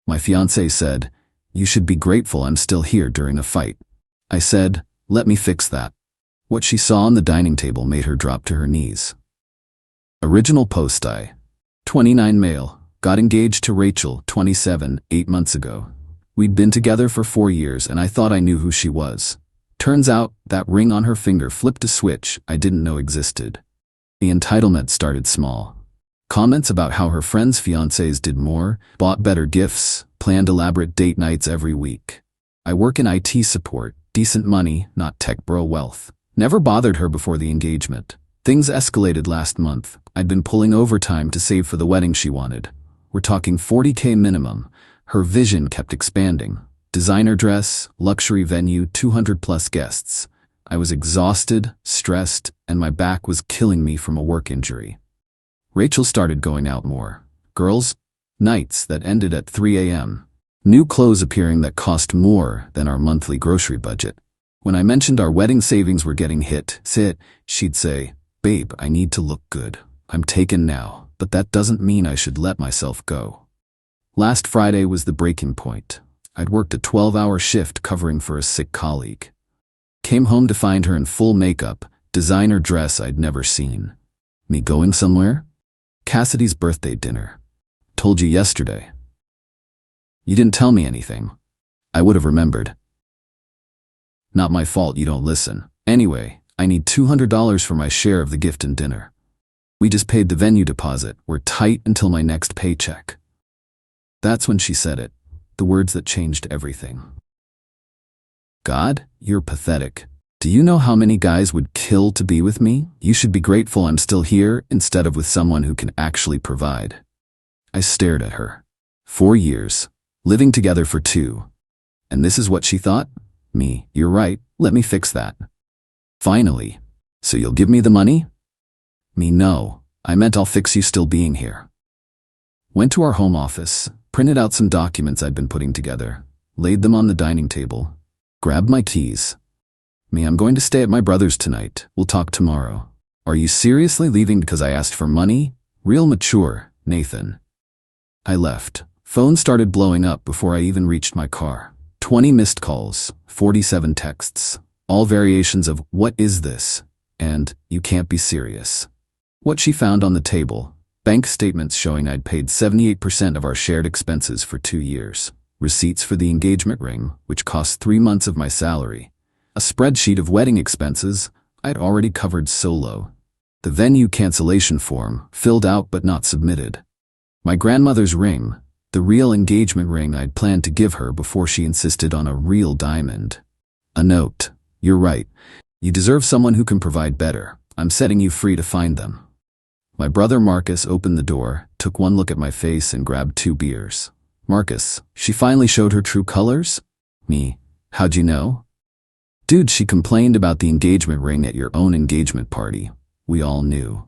My fiancé said, "You should be grateful I'm still here during a fight." I said, "Let me fix that." What she saw on the dining table made her drop to her knees. Original post: I, 29 male, got engaged to Rachel, 27, 8 months ago. We'd been together for 4 years and I thought I knew who she was. Turns out that ring on her finger flipped a switch I didn't know existed. The entitlement started small. Comments about how her friends' fiancés did more, bought better gifts, planned elaborate date nights every week. I work in IT support, decent money, not tech bro wealth. Never bothered her before the engagement. Things escalated last month. I'd been pulling overtime to save for the wedding she wanted. We're talking $40K minimum. Her vision kept expanding. Designer dress, luxury venue, 200+ guests. I was exhausted, stressed, and my back was killing me from a work injury. Rachel started going out more. Girls' nights that ended at 3 a.m. New clothes appearing that cost more than our monthly grocery budget. When I mentioned our wedding savings were getting hit, she'd say, "Babe, I need to look good. I'm taken now, but that doesn't mean I should let myself go." Last Friday was the breaking point. I'd worked a 12-hour shift covering for a sick colleague. Came home to find her in full makeup, designer dress I'd never seen. Me going somewhere? Cassidy's birthday dinner. Told you yesterday. You didn't tell me anything. I would have remembered. Not my fault you don't listen. Anyway, I need $200 for my share of the gift and dinner. We just paid the venue deposit. We're tight until my next paycheck. That's when she said it. The words that changed everything. "God, you're pathetic. Do you know how many guys would kill to be with me? You should be grateful I'm still here instead of with someone who can actually provide." I stared at her. 4 years, living together for 2. And this is what she thought? Me, "You're right, let me fix that." Finally, "So you'll give me the money?" Me, "No, I meant I'll fix you still being here." Went to our home office, printed out some documents I'd been putting together, laid them on the dining table, grabbed my keys. "Me, I'm going to stay at my brother's tonight. We'll talk tomorrow." "Are you seriously leaving because I asked for money? Real mature, Nathan." I left. Phone started blowing up before I even reached my car. 20 missed calls, 47 texts, all variations of "What is this?" and "You can't be serious." What she found on the table: bank statements showing I'd paid 78% of our shared expenses for 2 years, receipts for the engagement ring, which cost 3 months of my salary, a spreadsheet of wedding expenses I'd already covered solo, the venue cancellation form, filled out but not submitted, my grandmother's ring, the real engagement ring I'd planned to give her before she insisted on a real diamond. A note: "You're right. You deserve someone who can provide better. I'm setting you free to find them." My brother Marcus opened the door, took one look at my face and grabbed 2 beers. "Marcus, she finally showed her true colors?" Me, "How'd you know?" "Dude, she complained about the engagement ring at your own engagement party. We all knew."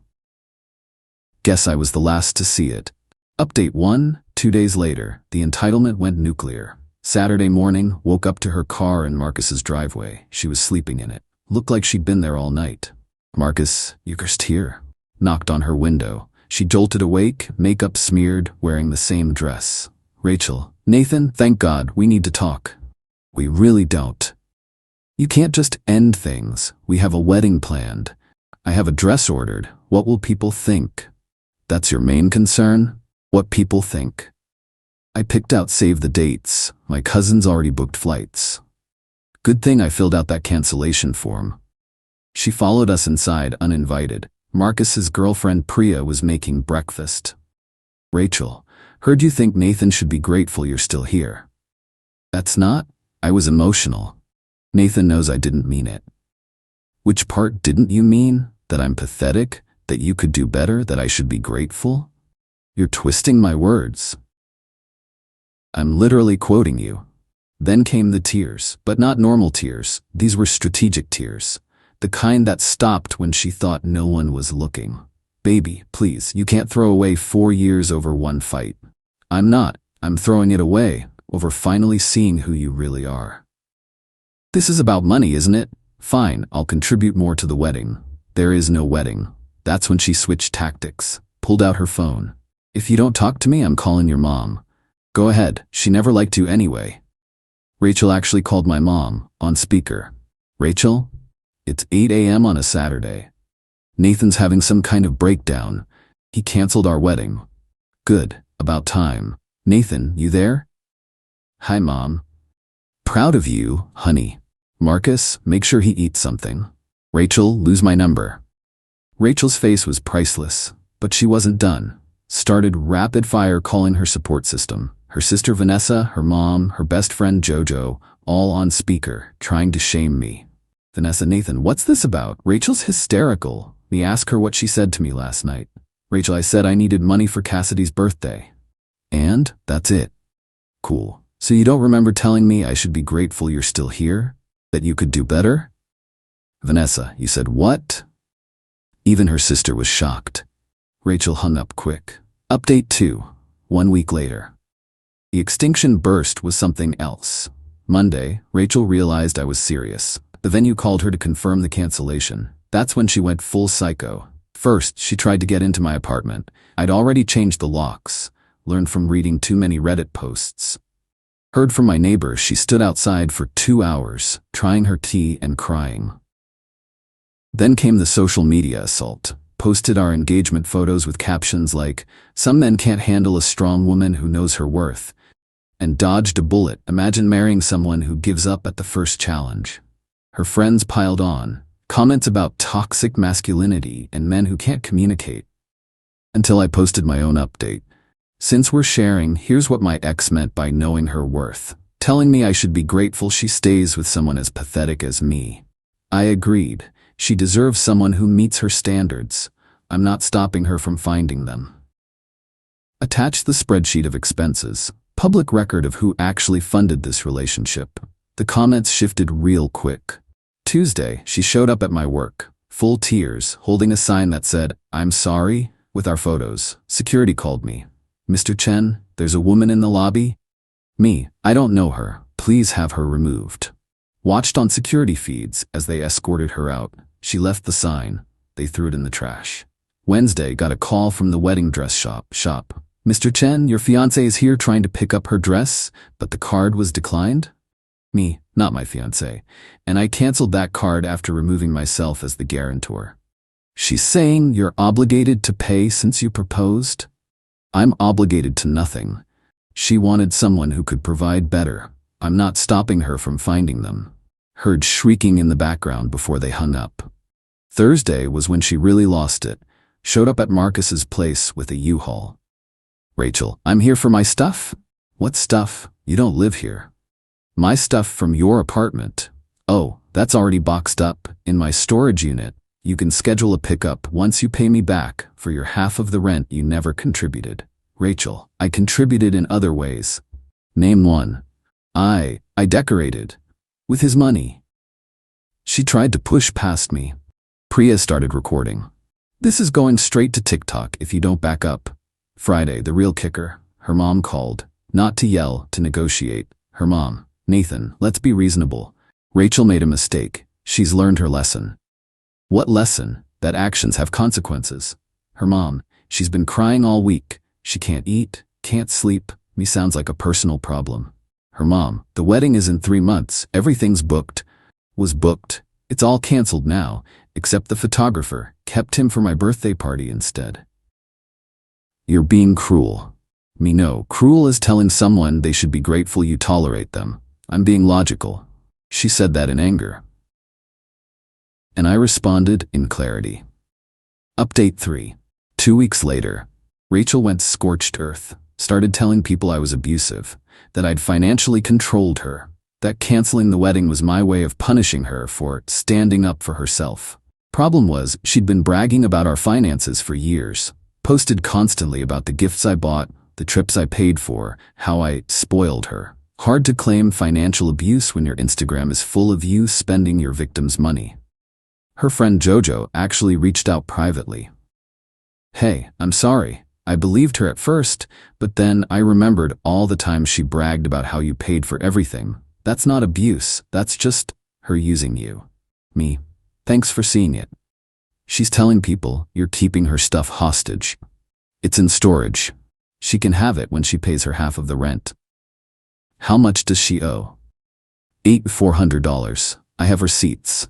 Guess I was the last to see it. Update 1, 2 days later, the entitlement went nuclear. Saturday morning, woke up to her car in Marcus's driveway. She was sleeping in it. Looked like she'd been there all night. "Marcus, you're just here." Knocked on her window. She jolted awake, makeup smeared, wearing the same dress. "Rachel, Nathan, thank God, we need to talk." "We really don't. You can't just end things. We have a wedding planned. I have a dress ordered. What will people think?" "That's your main concern? What people think?" I picked out save the dates. My cousin's already booked flights. Good thing I filled out that cancellation form. She followed us inside uninvited. Marcus's girlfriend Priya was making breakfast. "Rachel, heard you think Nathan should be grateful you're still here." "That's not." I was emotional. "Nathan knows I didn't mean it." "Which part didn't you mean? That I'm pathetic? That you could do better? That I should be grateful?" "You're twisting my words." "I'm literally quoting you." Then came the tears, but not normal tears. These were strategic tears. The kind that stopped when she thought no one was looking. "Baby, please, you can't throw away 4 years over one fight." "I'm not. I'm throwing it away, over finally seeing who you really are." "This is about money, isn't it? Fine, I'll contribute more to the wedding." There is no wedding. That's when she switched tactics, pulled out her phone. "If you don't talk to me, I'm calling your mom." Go ahead, she never liked you anyway. Rachel actually called my mom, on speaker. Rachel? It's 8 a.m. on a Saturday. Nathan's having some kind of breakdown. He canceled our wedding. Good, about time. Nathan, you there? Hi, Mom. Proud of you, honey. Marcus, make sure he eats something. Rachel, lose my number. Rachel's face was priceless, but she wasn't done. Started rapid fire calling her support system. Her sister Vanessa, her mom, her best friend Jojo, all on speaker, trying to shame me. Vanessa, Nathan, what's this about? Rachel's hysterical. Me ask her what she said to me last night. Rachel, I said I needed money for Cassidy's birthday. And that's it. Cool. So you don't remember telling me I should be grateful you're still here? That you could do better? Vanessa, you said what? Even her sister was shocked. Rachel hung up quick. Update 2. 1 week later. The extinction burst was something else. Monday, Rachel realized I was serious. The venue called her to confirm the cancellation. That's when she went full psycho. First, she tried to get into my apartment. I'd already changed the locks. Learned from reading too many Reddit posts. Heard from my neighbors she stood outside for 2 hours, trying her tea and crying. Then came the social media assault. Posted our engagement photos with captions like, "Some men can't handle a strong woman who knows her worth." And dodged a bullet. Imagine marrying someone who gives up at the first challenge. Her friends piled on. Comments about toxic masculinity and men who can't communicate. Until I posted my own update. Since we're sharing, here's what my ex meant by knowing her worth. Telling me I should be grateful she stays with someone as pathetic as me. I agreed. She deserves someone who meets her standards. I'm not stopping her from finding them. Attach the spreadsheet of expenses. Public record of who actually funded this relationship. The comments shifted real quick. Tuesday, she showed up at my work, full tears, holding a sign that said, "I'm sorry," with our photos. Security called me. "Mr. Chen, there's a woman in the lobby." Me, "I don't know her. Please have her removed." Watched on security feeds as they escorted her out. She left the sign. They threw it in the trash. Wednesday, got a call from the wedding dress shop. "Mr. Chen, your fiancée is here trying to pick up her dress, but the card was declined." Me, "Not my fiancée. And I canceled that card after removing myself as the guarantor." "She's saying you're obligated to pay since you proposed?" "I'm obligated to nothing. She wanted someone who could provide better. I'm not stopping her from finding them." Heard shrieking in the background before they hung up. Thursday was when she really lost it. Showed up at Marcus's place with a U-Haul. "Rachel, I'm here for my stuff." "What stuff? You don't live here." "My stuff from your apartment." "Oh, that's already boxed up, in my storage unit. You can schedule a pickup once you pay me back for your half of the rent you never contributed." "Rachel, I contributed in other ways." "Name one." I decorated. With his money." She tried to push past me. Priya started recording. "This is going straight to TikTok if you don't back up." Friday, the real kicker. Her mom called. Not to yell, to negotiate. Her mom, "Nathan, let's be reasonable. Rachel made a mistake. She's learned her lesson." "What lesson?" "That actions have consequences." Her mom, "She's been crying all week. She can't eat, can't sleep." Me, sounds like a personal problem. Her mom, "The wedding is in 3 months. Everything's booked." Was booked. It's all canceled now, except the photographer. Kept him for my birthday party instead. "You're being cruel." Me, "No, cruel is telling someone they should be grateful you tolerate them. I'm being logical." She said that in anger. And I responded in clarity. Update 3. 2 weeks later, Rachel went scorched earth. Started telling people I was abusive, that I'd financially controlled her, that canceling the wedding was my way of punishing her for standing up for herself. Problem was, she'd been bragging about our finances for years, posted constantly about the gifts I bought, the trips I paid for, how I spoiled her. Hard to claim financial abuse when your Instagram is full of you spending your victim's money. Her friend Jojo actually reached out privately. "Hey, I'm sorry. I believed her at first, but then I remembered all the times she bragged about how you paid for everything. That's not abuse, that's just her using you." Me, "Thanks for seeing it." She's telling people you're keeping her stuff hostage. It's in storage. She can have it when she pays her half of the rent. How much does she owe? $8,400. I have receipts.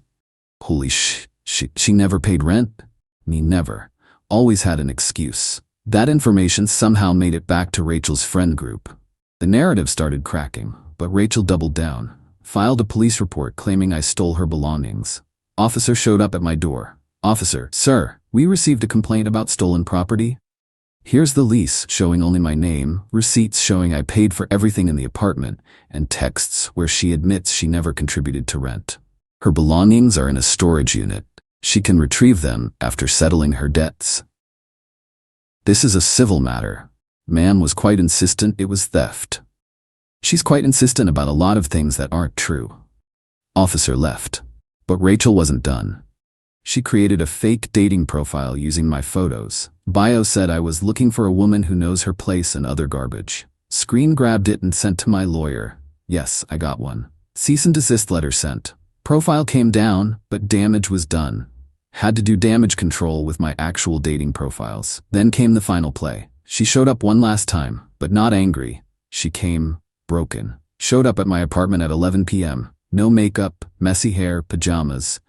Holy she never paid rent? Me never. Always had an excuse. That information somehow made it back to Rachel's friend group. The narrative started cracking, but Rachel doubled down, filed a police report claiming I stole her belongings. Officer showed up at my door. Officer, sir, we received a complaint about stolen property. Here's the lease showing only my name, receipts showing I paid for everything in the apartment, and texts where she admits she never contributed to rent. Her belongings are in a storage unit. She can retrieve them after settling her debts. This is a civil matter. Ma'am was quite insistent it was theft. She's quite insistent about a lot of things that aren't true. Officer left. But Rachel wasn't done. She created a fake dating profile using my photos. Bio said I was looking for a woman who knows her place and other garbage. Screen grabbed it and sent to my lawyer. Yes, I got one. Cease and desist letter sent. Profile came down, but damage was done. Had to do damage control with my actual dating profiles. Then came the final play. She showed up one last time, but not angry. She came broken. Showed up at my apartment at 11 p.m. No makeup, messy hair, pajamas.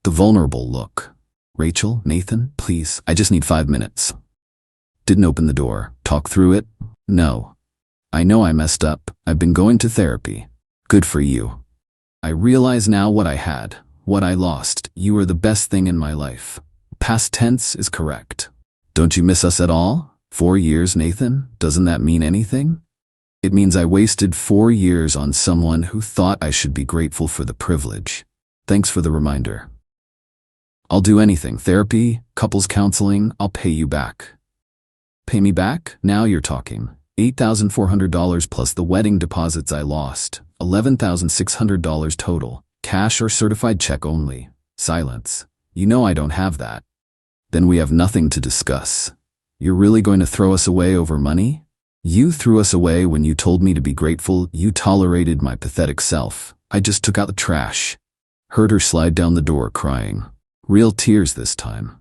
The vulnerable look. Rachel, Nathan, please, I just need 5 minutes. Didn't open the door. Talk through it? No. I know I messed up. I've been going to therapy. Good for you. I realize now what I had, what I lost. You were the best thing in my life. Past tense is correct. Don't you miss us at all? 4 years, Nathan? Doesn't that mean anything? It means I wasted 4 years on someone who thought I should be grateful for the privilege. Thanks for the reminder. I'll do anything. Therapy, couples counseling, I'll pay you back. Pay me back? Now you're talking. $8,400 plus the wedding deposits I lost. $11,600 total. Cash or certified check only. Silence. You know I don't have that. Then we have nothing to discuss. You're really going to throw us away over money? You threw us away when you told me to be grateful. You tolerated my pathetic self. I just took out the trash. Heard her slide down the door crying. Real tears this time.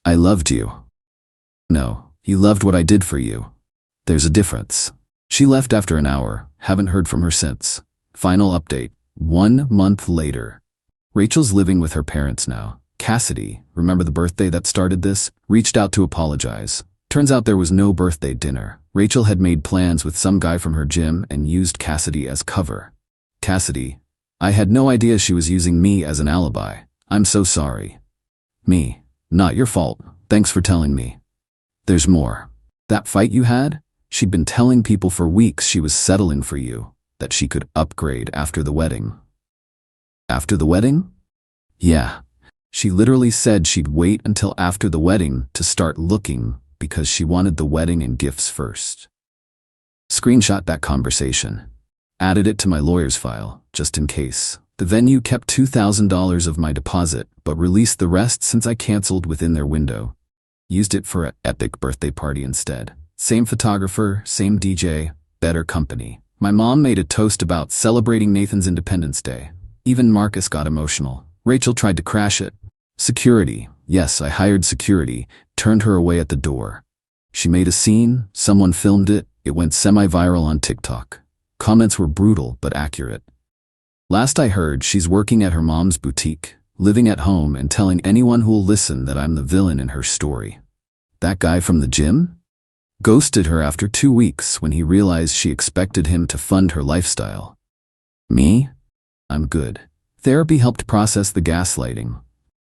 I loved you. No, you loved what I did for you. There's a difference. She left after an hour. Haven't heard from her since. Final update. 1 month later. Rachel's living with her parents now. Cassidy, remember the birthday that started this, reached out to apologize. Turns out there was no birthday dinner. Rachel had made plans with some guy from her gym and used Cassidy as cover. Cassidy, I had no idea she was using me as an alibi. I'm so sorry. Me, not your fault. Thanks for telling me. There's more. That fight you had? She'd been telling people for weeks she was settling for you, that she could upgrade after the wedding. After the wedding? Yeah. She literally said she'd wait until after the wedding to start looking because she wanted the wedding and gifts first. Screenshot that conversation. Added it to my lawyer's file, just in case. The venue kept $2,000 of my deposit, but released the rest since I canceled within their window. Used it for an epic birthday party instead. Same photographer, same DJ, better company. My mom made a toast about celebrating Nathan's Independence Day. Even Marcus got emotional. Rachel tried to crash it. Security. Yes, I hired security. Turned her away at the door. She made a scene. Someone filmed it. It went semi-viral on TikTok. Comments were brutal but accurate. Last I heard, she's working at her mom's boutique, living at home and telling anyone who'll listen that I'm the villain in her story. That guy from the gym? Ghosted her after 2 weeks when he realized she expected him to fund her lifestyle. Me? I'm good. Therapy helped process the gaslighting.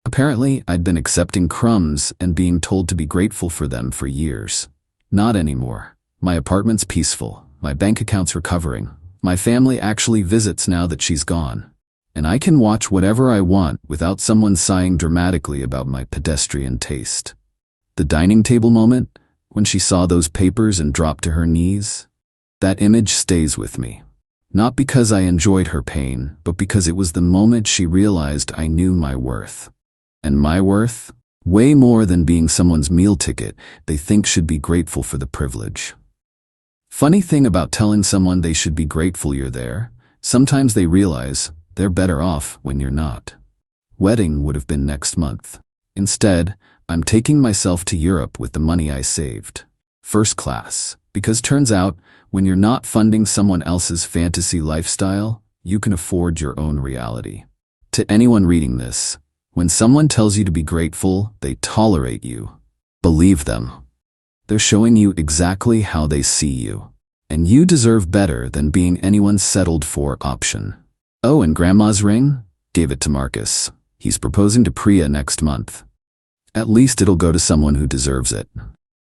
Apparently, I'd been accepting crumbs and being told to be grateful for them for years. Not anymore. My apartment's peaceful. My bank account's recovering. My family actually visits now that she's gone. And I can watch whatever I want without someone sighing dramatically about my pedestrian taste. The dining table moment, when she saw those papers and dropped to her knees, that image stays with me. Not because I enjoyed her pain, but because it was the moment she realized I knew my worth. And my worth? Way more than being someone's meal ticket they think should be grateful for the privilege. Funny thing about telling someone they should be grateful you're there, sometimes they realize they're better off when you're not. Wedding would have been next month. Instead, I'm taking myself to Europe with the money I saved. First class. Because turns out, when you're not funding someone else's fantasy lifestyle, you can afford your own reality. To anyone reading this, when someone tells you to be grateful, they tolerate you. Believe them. They're showing you exactly how they see you. And you deserve better than being anyone's settled-for option. Oh, and Grandma's ring? Gave it to Marcus. He's proposing to Priya next month. At least it'll go to someone who deserves it.